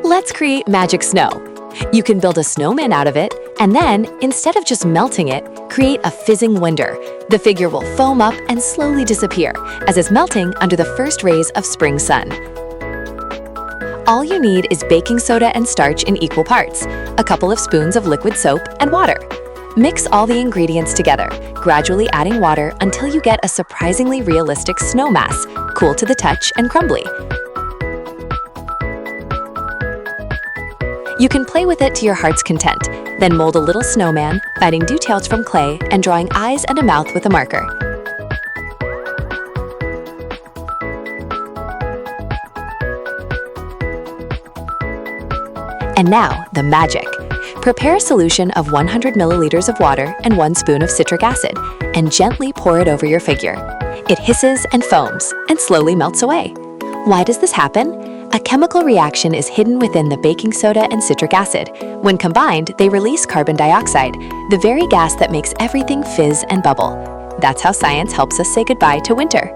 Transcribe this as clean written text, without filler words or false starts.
Let's create magic snow. You can build a snowman out of it, and then, instead of just melting it, create a fizzing winder. The figure will foam up and slowly disappear, as it's melting under the first rays of spring sun. All you need is baking soda and starch in equal parts, a couple of spoons of liquid soap, and water. Mix all the ingredients together, gradually adding water until you get a surprisingly realistic snow mass, cool to the touch and crumbly. You can play with it to your heart's content, then mold a little snowman, finding details from clay and drawing eyes and a mouth with a marker. And now, the magic. Prepare a solution of 100 milliliters of water and 1 spoon of citric acid, and gently pour it over your figure. It hisses and foams, and slowly melts away. Why does this happen? A chemical reaction is hidden within the baking soda and citric acid. When combined, they release carbon dioxide, the very gas that makes everything fizz and bubble. That's how science helps us say goodbye to winter.